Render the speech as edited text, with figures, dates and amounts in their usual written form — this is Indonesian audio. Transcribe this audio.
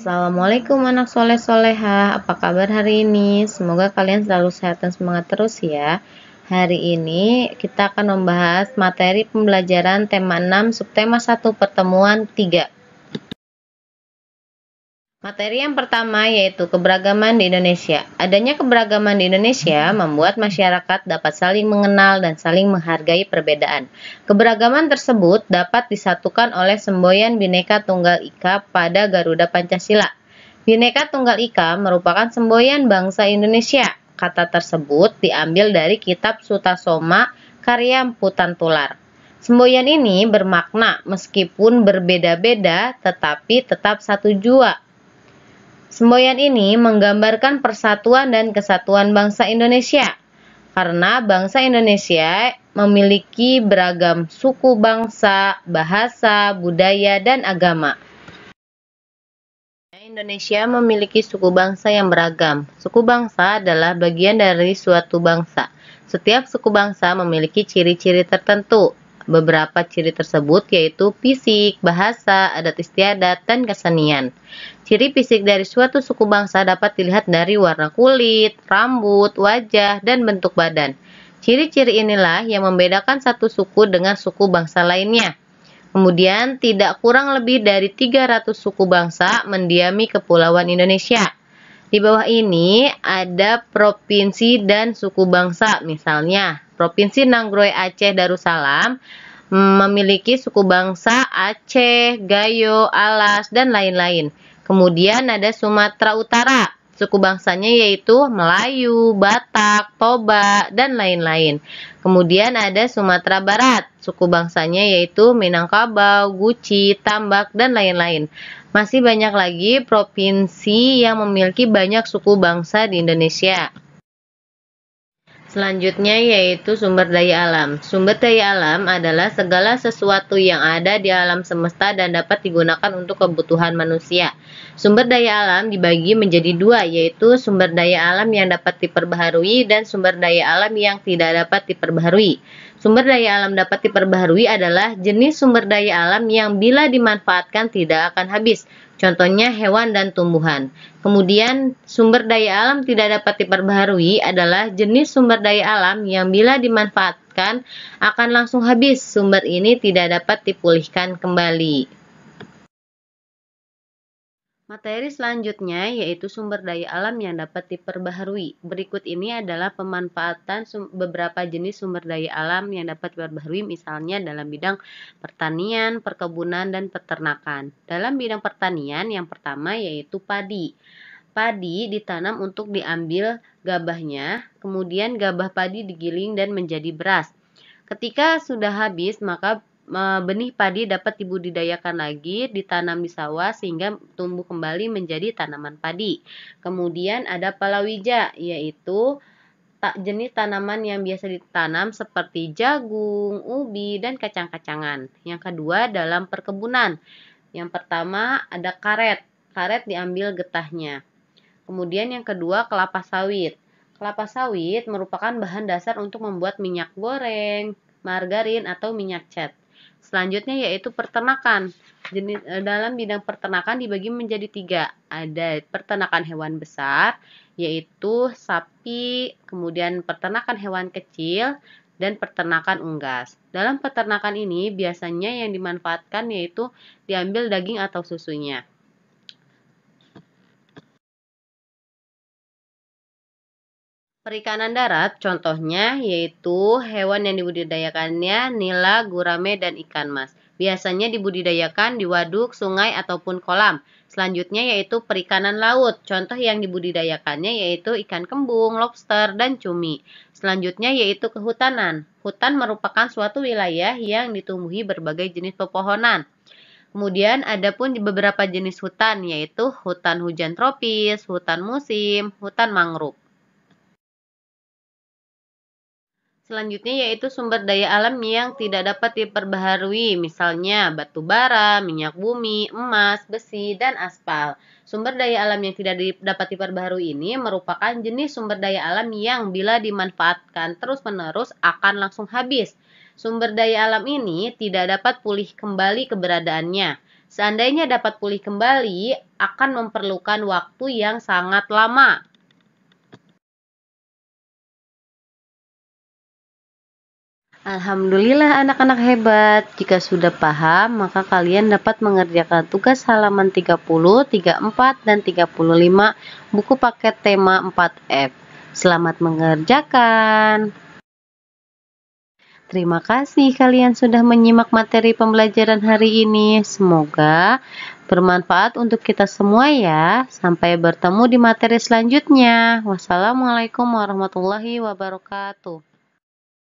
Assalamualaikum anak soleh solehah, apa kabar hari ini? Semoga kalian selalu sehat dan semangat terus ya. Hari ini kita akan membahas materi pembelajaran tema 6 subtema 1 pertemuan 3. Materi yang pertama yaitu keberagaman di Indonesia. Adanya keberagaman di Indonesia membuat masyarakat dapat saling mengenal dan saling menghargai perbedaan. Keberagaman tersebut dapat disatukan oleh semboyan Bhinneka Tunggal Ika pada Garuda Pancasila. Bhinneka Tunggal Ika merupakan semboyan bangsa Indonesia. Kata tersebut diambil dari kitab Sutasoma karya Mpu Tantular. Semboyan ini bermakna meskipun berbeda-beda tetapi tetap satu jua. Semboyan ini menggambarkan persatuan dan kesatuan bangsa Indonesia. Karena bangsa Indonesia memiliki beragam suku bangsa, bahasa, budaya, dan agama. Indonesia memiliki suku bangsa yang beragam. Suku bangsa adalah bagian dari suatu bangsa. Setiap suku bangsa memiliki ciri-ciri tertentu. Beberapa ciri tersebut yaitu fisik, bahasa, adat istiadat, dan kesenian. Ciri fisik dari suatu suku bangsa dapat dilihat dari warna kulit, rambut, wajah, dan bentuk badan. Ciri-ciri inilah yang membedakan satu suku dengan suku bangsa lainnya. Kemudian, tidak kurang lebih dari 300 suku bangsa mendiami Kepulauan Indonesia. Di bawah ini ada provinsi dan suku bangsa, misalnya Provinsi Nagroi Aceh Darussalam memiliki suku bangsa Aceh, Gayo, Alas, dan lain-lain. Kemudian ada Sumatera Utara, suku bangsanya yaitu Melayu, Batak, Toba, dan lain-lain. Kemudian ada Sumatera Barat, suku bangsanya yaitu Minangkabau, Guci, Tambak, dan lain-lain. Masih banyak lagi provinsi yang memiliki banyak suku bangsa di Indonesia. Selanjutnya yaitu sumber daya alam. Sumber daya alam adalah segala sesuatu yang ada di alam semesta dan dapat digunakan untuk kebutuhan manusia. Sumber daya alam dibagi menjadi dua, yaitu sumber daya alam yang dapat diperbaharui dan sumber daya alam yang tidak dapat diperbaharui. Sumber daya alam dapat diperbaharui adalah jenis sumber daya alam yang bila dimanfaatkan tidak akan habis. Contohnya hewan dan tumbuhan. Kemudian sumber daya alam tidak dapat diperbaharui adalah jenis sumber daya alam yang bila dimanfaatkan akan langsung habis. Sumber ini tidak dapat dipulihkan kembali. Materi selanjutnya yaitu sumber daya alam yang dapat diperbaharui. Berikut ini adalah pemanfaatan beberapa jenis sumber daya alam yang dapat diperbaharui, misalnya dalam bidang pertanian, perkebunan, dan peternakan. Dalam bidang pertanian, yang pertama yaitu padi. Padi ditanam untuk diambil gabahnya, kemudian gabah padi digiling dan menjadi beras. Ketika sudah habis, maka benih padi dapat dibudidayakan lagi, ditanam di sawah sehingga tumbuh kembali menjadi tanaman padi. Kemudian ada palawija, yaitu jenis tanaman yang biasa ditanam seperti jagung, ubi, dan kacang-kacangan. Yang kedua dalam perkebunan. Yang pertama ada karet. Karet diambil getahnya. Kemudian yang kedua kelapa sawit. Kelapa sawit merupakan bahan dasar untuk membuat minyak goreng, margarin, atau minyak cat. Selanjutnya yaitu peternakan. Dalam bidang peternakan dibagi menjadi 3. Ada peternakan hewan besar, yaitu sapi, kemudian peternakan hewan kecil, dan peternakan unggas. Dalam peternakan ini biasanya yang dimanfaatkan yaitu diambil daging atau susunya. Perikanan darat contohnya yaitu hewan yang dibudidayakannya nila, gurame, dan ikan mas. Biasanya dibudidayakan di waduk, sungai, ataupun kolam. Selanjutnya yaitu perikanan laut. Contoh yang dibudidayakannya yaitu ikan kembung, lobster, dan cumi. Selanjutnya yaitu kehutanan. Hutan merupakan suatu wilayah yang ditumbuhi berbagai jenis pepohonan. Kemudian ada pun beberapa jenis hutan yaitu hutan hujan tropis, hutan musim, hutan mangrove. Selanjutnya yaitu sumber daya alam yang tidak dapat diperbaharui, misalnya batu bara, minyak bumi, emas, besi, dan aspal. Sumber daya alam yang tidak dapat diperbaharui ini merupakan jenis sumber daya alam yang bila dimanfaatkan terus-menerus akan langsung habis. Sumber daya alam ini tidak dapat pulih kembali keberadaannya. Seandainya dapat pulih kembali, akan memerlukan waktu yang sangat lama. Alhamdulillah anak-anak hebat. Jika sudah paham, maka kalian dapat mengerjakan tugas halaman 30, 34, dan 35 buku paket tema 4F. Selamat mengerjakan. Terima kasih kalian sudah menyimak materi pembelajaran hari ini. Semoga bermanfaat untuk kita semua ya. Sampai bertemu di materi selanjutnya. Wassalamualaikum warahmatullahi wabarakatuh.